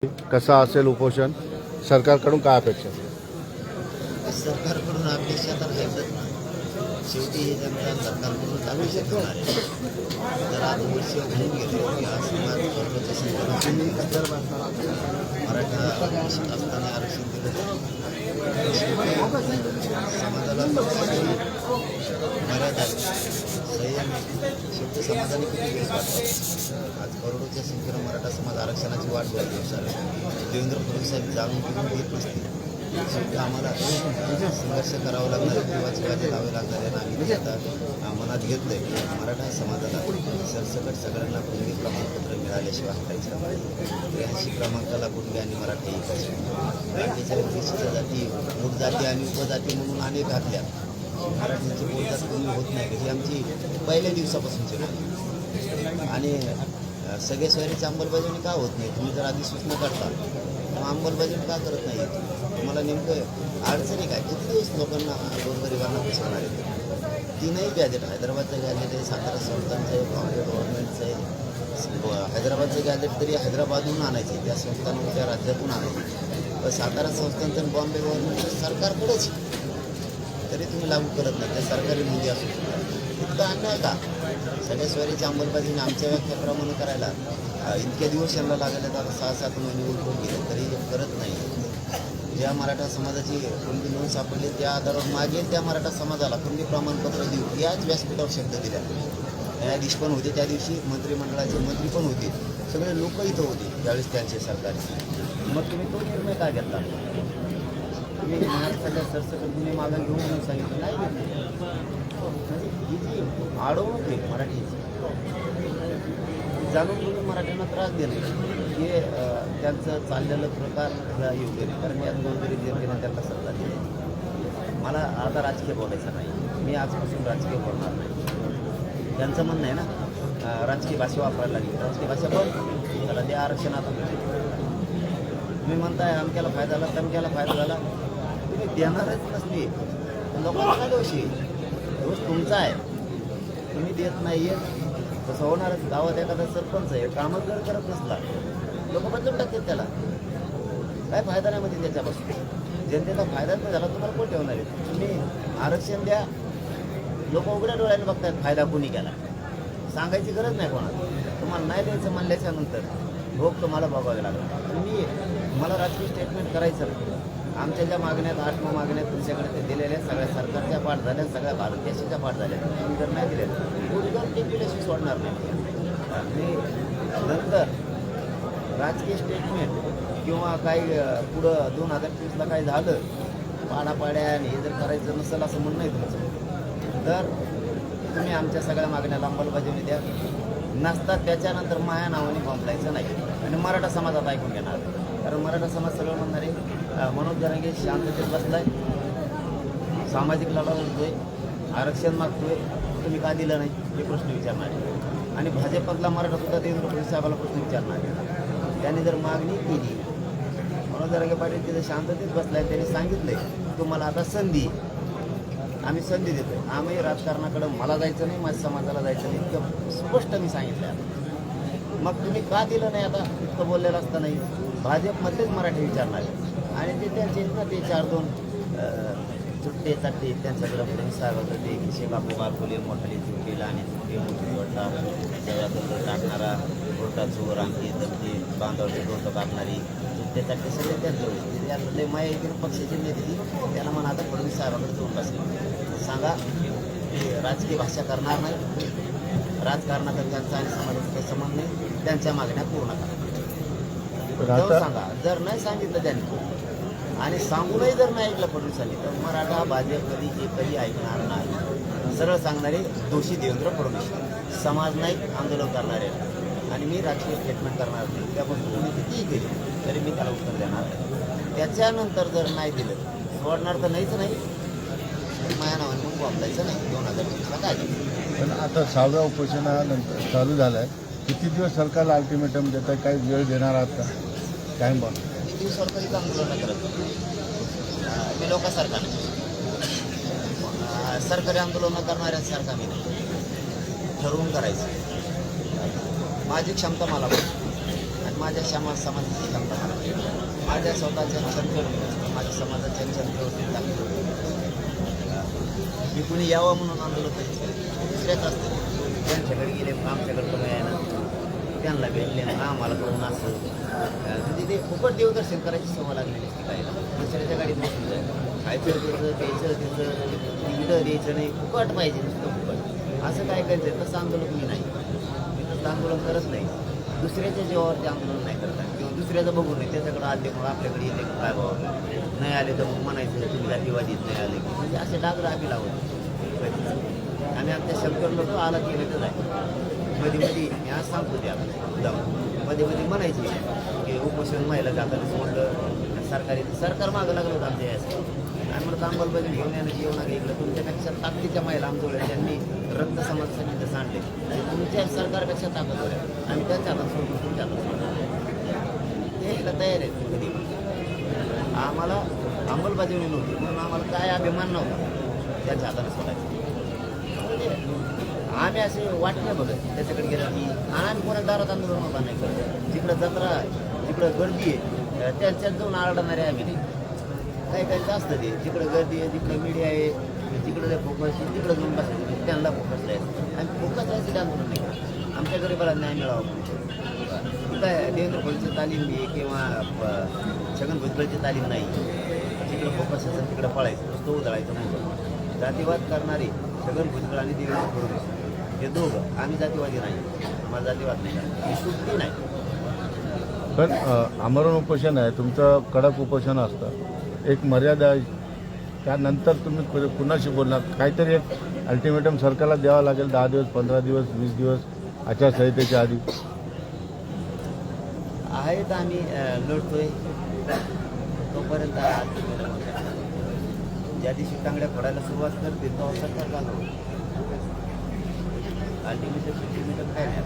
कसा असेल उपोषण, सरकारकडून काय अपेक्षा? सरकारकडून अपेक्षा तर घेतच ना, शेवटी हे जनता सरकारकडूनच अपेक्षा करणार आहे. जर आज वर्ष होऊन गेले की आज समाज वर्गाच्या मराठा असताना आरक्षण दिलं, समाजाला मर्यादा संयम शेवटी समाजाने किती दिवस वाटतात. आज करोडोच्या संख्येनं मराठा समाज आरक्षणाची वाट बघत दिवसाला देवेंद्र फडणवीस साहेब जाणून घेऊन घेत नसतील. शेवटी आम्हाला संघर्ष करावा लागणार, जीवाची बाजी लावावी लागणार आहे. आम्ही ते आता मनात घेतलं आहे की मराठा समाजाला सरसकट सगळ्यांना कुणबी प्रमाणपत्र मिळाल्याशिवाय हटायचं नाही. 83 क्रमांकाला कुणबी आणि मराठा एकच. बाकीच्या विशिष्ट जाती, मूळ जाती आणि उपजाती म्हणून अनेक घातल्या. मराठ्यांची बोलजात कमी होत नाही ही आमची पहिल्या दिवसापासूनची मागणी. आणि सगळे सोयरीची अंमलबजावणी का होत नाही? तुम्ही जर आधी सूचना करता मग अंमलबजावणी का करत नाही? तुम्हाला नेमकं अडचणी काय? किती दिवस लोकांना गोरगरिबांना फसवणार आहेत? तीनही गॅजेट, हैदराबादचं गॅजेट आहे, सातारा संस्थांचं आहे, बॉम्बे गव्हर्नमेंटचं आहे. हैदराबादचं गॅजेट तरी हैदराबादहून आणायचं आहे, त्या संस्थांना त्या राज्यातून आणायचं. सातारा संस्थांचं आणि बॉम्बे गव्हर्नमेंटचं सरकारकडेच, तरी तुम्ही लागू करत नाही. त्या सरकारी नोंदी असू शकतात. इतकं अन्याय का? सगळ्या स्वारीची अंमलबजावणी आमच्या व्याख्याप्रमाणे करायला इतके दिवस यांना लागले, तर 6-7 महिने उलटून गेले तरी करत नाही. ज्या मराठा समाजाची कुणबी नोंद सापडली त्या आधारावर मागेल त्या मराठा समाजाला कुणबी प्रमाणपत्र देऊ, याच व्यासपीठावर शब्द दिल्या. न्यायाधीश पण होते त्या दिवशी, मंत्रिमंडळाचे मंत्री पण होते, सगळे लोक इथं होते त्यावेळेस त्यांचे सरकारचे. मग तुम्ही तो निर्णय काय घेतला? तुम्ही महाराष्ट्राच्या सरसकट गुन्हे मागे घेऊन म्हणून सांगितलं नाही घेतले. ही जी आडवणूक आहे मराठीची, जाणून घेऊन मराठ्यांना त्रास देणं हे त्यांचं चाललेलं प्रकार योग्य नाही. कारण यात गोरगरीब जनतेने त्यांना सत्ता दिली. मला आता राजकीय बोलायचं नाही, मी आजपासून राजकीय बोलणार नाही. त्यांचं म्हणणं आहे ना, राजकीय भाषा वापरायला लागली, राजकीय भाषा पण त्याला ते आरक्षण आता तुम्ही म्हणताय अमक्याला फायदा झाला, तमक्याला फायदा झाला, तुम्ही देणारच नसते. लोकांना काय दोष आहे? दोष तुमचा आहे, तुम्ही देत नाही आहे. तसं होणारच. गावात एखादा सरपंच आहे, कामं जर करत नसला लोक बदलून टाकतात त्याला. काय फायदा नाही म्हणजे त्याच्यापासून जनतेचा फायदाच नाही झाला, तुम्हाला कोण ठेवणार आहे? तुम्ही आरक्षण द्या, लोक उघड्या डोळ्याने बघतायत फायदा कोणी केला. सांगायची गरज नाही कोणाला. तुम्हाला नाही द्यायचं म्हणल्याच्या नंतर भोग तुम्हाला बघावे लागला. तुम्ही मला राजकीय स्टेटमेंट करायचं नाही. आमच्या ज्या मागण्यात 8 मागण्यात तुमच्याकडे ते दिलेल्या सगळ्या सरकारच्या पाठ झाल्या, सगळ्या भारत देशाच्या पाठ झाल्या. तुम्ही जर नाही दिल्या उद्योग ते पिल्याशी सोडणार नाही. आणि नंतर राजकीय स्टेटमेंट किंवा काही पुढं 2023ला काही झालं पाडापाड्या आणि हे जर करायचं नसेल असं म्हणणं आहे तुमचं, तर तुम्ही आमच्या सगळ्या मागण्याला अंमलबजावणी द्या. नसतात त्याच्यानंतर माया नावाने बोंबलायचं नाही आणि मराठा समाजात ऐकून घेणार. कारण मराठा समाज सगळं म्हणणार आहे मनोज जरांगे शांततेत बसलाय, सामाजिक लढा लढतोय, आरक्षण मागतोय, तुम्ही का दिलं नाही हे प्रश्न विचारणार आहे. आणि भाजपमधला मराठा सुद्धा देवेंद्र फडणवीस साहेबाला प्रश्न विचारणार आहे. त्यांनी जर मागणी केली, मनोज जरांगे पाटील तिथे शांततेत बसलाय, त्यांनी सांगितलंय तुम्हाला आता संधी, आम्ही संधी देतोय. आम्ही राजकारणाकडं मला जायचं नाही, माझ्या समाजाला जायचं नाही, इतकं स्पष्ट मी सांगितलं आहे. मग तुम्ही का दिलं नाही? आता इतकं बोललेलं असतं नाही. भाजपमधलेच मराठी विचारणार आहे आणि ते त्यांचे ना ते 4-2 चुट्टे चाट्टे त्यांच्याकडं फडणवीस साहेबाचं ते खिशे बापू बापुले मोठाली चुट्टी लहानी चुट्टी मोठी वाटता सगळ्यात टाकणारा गोटा चोर आणखी दमती बांधावरचे डोकं कापणारी चुट्टे चाट्टे सगळे त्यांचं त्यातले मायातील पक्षाचे नेते त्यांना म्हणा आता फडणवीस साहेबाकडे जाऊन बसले. सांगा ते राजकीय भाषा करणार नाही, राजकारणाचा त्यांचा आणि समाजाचा काही संबंध नाही, त्यांच्या मागण्या पूर्ण करा. सांगा. जर नाही सांगितलं त्यांनी आणि सांगूनही जर नाही ऐकलं फडणवीसांनी तर मराठा भाजप कधी एकही ऐकणार नाही. सरळ सांगणारे दोषी देवेंद्र फडणवीस, समाज नाही आंदोलन करणारे. आणि मी राजकीय स्टेटमेंट करणार नाही. त्यापासून तुम्ही कितीही केली तरी मी त्याला उत्तर देणार नाही. त्याच्यानंतर जर नाही दिलं सोडणार तर नाहीच नाही, माझ्या नावाने मग वापरायचं नाही. 2023ला काय पण आता 6व्या उपोषणानंतर चालू झालं आहे, किती दिवस सरकारला अल्टिमेटम देत आहे? काही वेळ देणार आहात का? काय बघ किती सरकारी आंदोलन करत मी लोकांसारखा नाही, सरकारी आंदोलनं करणाऱ्यांसारखा मी ठरवून करायचं. माझी क्षमता मला आणि माझ्या समाजाची क्षमता मला पाहिजे. माझ्या स्वतःच्या क्षमतेवर माझ्या समाजाच्या क्षमतेवरती टाकली मी कुणी यावं म्हणून आंदोलन दुसऱ्याच असतं. त्यांच्याकडे गेले मग आमच्याकडे कमी आहे ना, त्यांना भेटले ना आम्हाला करून असं म्हणजे ते फुकट देवदर्शन करायची सवय लागलेली असते काय दुसऱ्याच्या गाडीत बसून जायचं खायचं द्यायचं तिकीटं द्यायचं नाही, फुकट पाहिजे नुसतं फुकट. असं काय करायचं तसं आंदोलन मी नाही, मी तसं आंदोलन करत नाही. दुसऱ्याच्या जीवावरती आंदोलन नाही करत किंवा दुसऱ्याचं बघून नाही त्याच्याकडे आले मग आपल्याकडे येते काय बाबा नाही आले तर मग म्हणायचं तुम्ही जातीवादीत नाही आले की म्हणजे असे डागर आम्ही लावतो. आम्ही आमच्या शंकर लोक आला केलं तर आहे मध्ये मी आज सांगतो ते आपल्याला मध्ये म्हणायची की उपोषण महिला जाताना सोडलं सरकार मागं लागलं होतं आमच्या यास आणि म्हणत अंमलबजावणी घेऊन येणं जेवणा इकडं तुमच्यापेक्षा ताकदीच्या महिला आमच्याकडे त्यांनी रक्त समाजासाठी तिथं सांडले तुमच्या सरकारपेक्षा ताकद होत्या आम्ही त्यांच्या हातात सोडून तुमच्या हातात सोडलं ते यायला तयार आहेत कधी आम्हाला अंमलबजावणी नव्हती म्हणून आम्हाला काय अभिमान नव्हता त्यांच्या हाताने सोडायचं. आम्ही असे वाटणे बघत त्याच्याकडे गेलं की आम्ही कोणा दारात आंदोलन उभा नाही करत. जिकडं जत्रा जिकडं गर्दी आहे त्यांच्यात जाऊन आरडणारे आम्ही नाही. काही काही असतं ते जिकडं गर्दी आहे जिकडं मीडिया आहे जिकडं जे फोकस आहे तिकडं जाऊन बसायचं त्यांना फोकस राहायचं. आम्ही फोकस राहायचं आंदोलन नाही करत. आमच्या गरीबाला न्याय मिळावा म्हणून काय देवेंद्र फडणवीसची तालीम आहे किंवा छगन भुजबळची तालीम नाही. जिकडं फोकस असेल तिकडं पळायचं नुसतं उधळायचं नाही. जातीवाद करणारे छगन भुजबळ आणि देवेंद्र फडणवीस हे दोघं आम्ही जातीवादी नाही, आम्हाला जातीवाद नाही ही सुट्टी नाही. पण आमरण उपोषण आहे तुमचं, कडक उपोषण असतं, एक मर्यादा आहे. त्यानंतर तुम्ही कुणाशी बोलणार? काहीतरी एक अल्टिमेटम सरकारला द्यावं लागेल 10 दिवस 15 दिवस 20 दिवस आचारसंहितेच्या आधी. आहेत आम्ही लढतोय तोपर्यंत ज्या दिवशी टांगड्या फोडायला सुरुवात करते तेव्हा सरकार लागू अल्टिमेटम काय नाही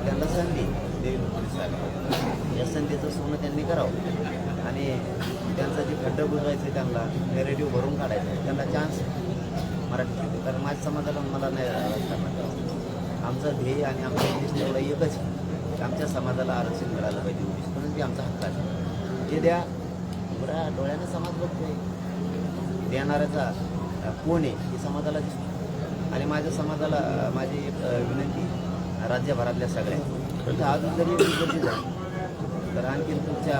त्यांना संधी देवेंद्र फडणवीस साहेब या संधीचं सोनं त्यांनी करावं आणि त्यांचं जे खड्डं बुजवायचं त्यांना नेरेटिव्ह भरून काढायचं त्यांना चान्स मराठीत कारण माझ्या समाजाला मला नाही राजकारणात आमचं ध्येय आणि आमचं उद्दिष्ट एवढं एकच आमच्या समाजाला आरक्षण मिळालं पाहिजे उद्दिष्ट म्हणून ते आमचा हक्क आहे ते द्या. बरं डोळ्यानं समाज बघतोय देणाऱ्याचा कोण आहे हे समाजाला दिसतो आणि माझ्या समाजाला माझी एक विनंती राज्यभरातल्या सगळ्या म्हणजे अजून जरी गर्दी झाली तर आणखी पुढच्या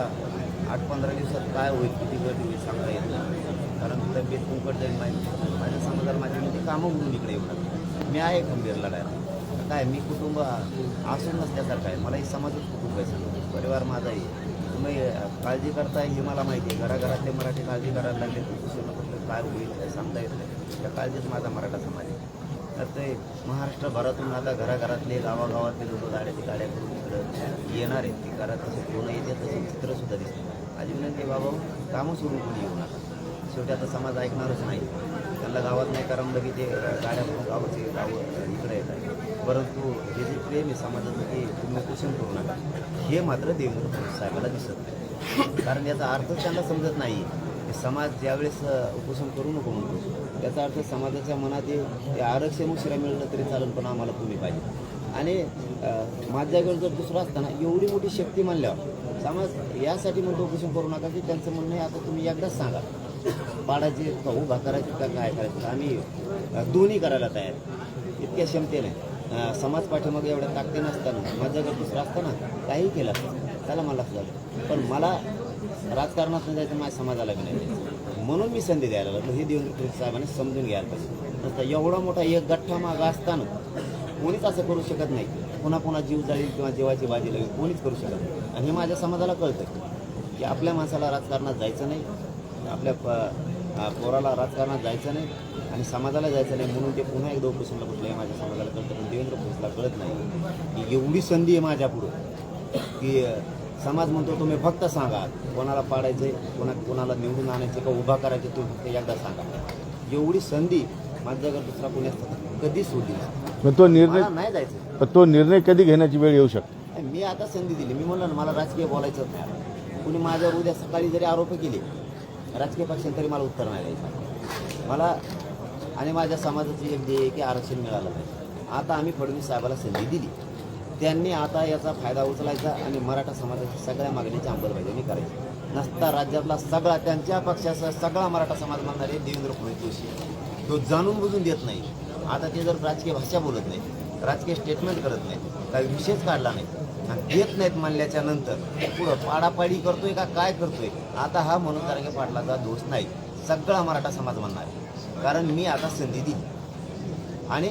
8-15 दिवसात काय होईल किती गर्दी होईल सांगता येत नाही कारण तब्येत कुंकट जाईल माझ्या समाजाला माझी विनंती कामं म्हणून इकडे येणार मी आहे खंबीर लढायला काय मी कुटुंब असून नसल्यासारखं आहे मला हे समाजच कुटुंब आहे सगळं परिवार माझा आहे तुम्ही काळजी करताय हे मला माहिती आहे घराघरातले मराठी काळजी करायला लागले काय होईल काय सांगता येत नाही त्या काळजीच माझा मराठा समाज आहे. तर ते महाराष्ट्रभरातून आता घराघरातले गावागावातले लोक गाड्या करून इकडं येणार आहेत ती घरात तसे कोण येते तसे चित्रसुद्धा दिसते माझी विनंती बाबा कामं सोडून कोणी येऊ नका शेवटी आता समाज ऐकणारच नाही त्यांना गावात नाही करमलं की ते गाड्या गावाचे गावं इकडे येतात परंतु हे जे प्रेम आहे समाजाचं ते तुम्ही उपोषण करू नका हे मात्र देवेंद्र फडणवीस साहेबाला दिसत नाही कारण याचा अर्थच त्यांना समजत नाही समाज ज्यावेळेस उपोषण करू नको म्हणतो त्याचा अर्थ समाजाच्या मनात ते आरक्षण उशिरा मिळलं तरी चालेल पण आम्हाला तुम्ही पाहिजे आणि माझ्या जागेवर जर दुसरं असताना एवढी मोठी शक्ती मानल्यावर समाज यासाठी म्हणतो उपोषण करू नका की त्यांचं म्हणणं आहे आता तुम्ही एकदाच सांगा पाडायचे का उभा करायचे का काय करायचं आम्ही दोन्ही करायला तयार इतक्या क्षमतेने समाज पाठीमागे एवढ्या ताकदीनं असताना माझ्या जागेवर दुसरं असताना काही केलं असतं त्याला मला झालं पण मला राजकारणात न जायचं माझ्या समाजाला बी नाही द्यायचं म्हणून मी संधी द्यायला लागलो हे देवेंद्र फडणवीस साहेबांनी समजून घ्यायला पाहिजे नसतं एवढा मोठा एक गठ्ठा मागं असताना कोणीच असं करू शकत नाही पुन्हा जीव जाईल किंवा जीवाची बाजी लागेल कोणीच करू शकत नाही आणि हे माझ्या समाजाला कळतं की आपल्या माणसाला राजकारणात जायचं नाही आपल्या पोराला राजकारणात जायचं नाही आणि समाजाला जायचं नाही म्हणून ते पुन्हा एकदा उपोषणला बसलं आहे माझ्या समाजाला कळतं पण देवेंद्र फडणवीसला कळत नाही की एवढी संधी आहे माझ्यापुढं की समाज म्हणतो तुम्ही फक्त सांगा कोणाला पाडायचे कोणाला निवडून आणायचे का उभा करायचे तुम्ही फक्त एकदा सांगा एवढी संधी माझ्या जर दुसरा पुण्यात कधी सोडली पण तो निर्णय नाही जायचं पण तो निर्णय कधी घेण्याची वेळ येऊ शकते मी आता संधी दिली मी म्हणलं ना मला राजकीय बोलायचं नाही कुणी माझ्यावर उद्या सकाळी जरी आरोप केले राजकीय पक्षांनी तरी मला उत्तर नाही द्यायचं मला आणि माझ्या समाजाची एक ध्येय की आरक्षण मिळालं पाहिजे आता आम्ही फडणवीस साहेबाला संधी दिली त्यांनी आता याचा फायदा उचलायचा आणि मराठा समाजाच्या सगळ्या मागणीची अंमलबजावणी करायची. नसता राज्यातला सगळा त्यांच्या पक्षाचा सगळा मराठा समाज म्हणणारे देवेंद्र फडणवीस जोशी तो जाणून बुजून देत नाही. आता ते जर राजकीय भाषा बोलत नाही, राजकीय स्टेटमेंट करत नाही, काही विषयच काढला नाही आणि देत नाहीत म्हणल्याच्या नंतर पुढं पाडापाडी करतोय का काय करतोय. आता हा मनोज जरांगे पाटलाचा दोष नाही, सगळा मराठा समाज म्हणणार आहे. कारण मी आता संधी दिली आणि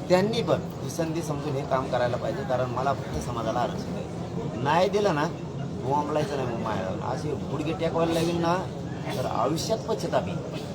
त्यांनी पण ही संधी समजून हे काम करायला पाहिजे. कारण मला फक्त समाजाला आरक्षण आहे, नाही दिलं ना बोंबलायचं नाही. मग माझ्या असे गुडघे टेकवायला लागेल ना तर आयुष्यात पश्चाताप येईल.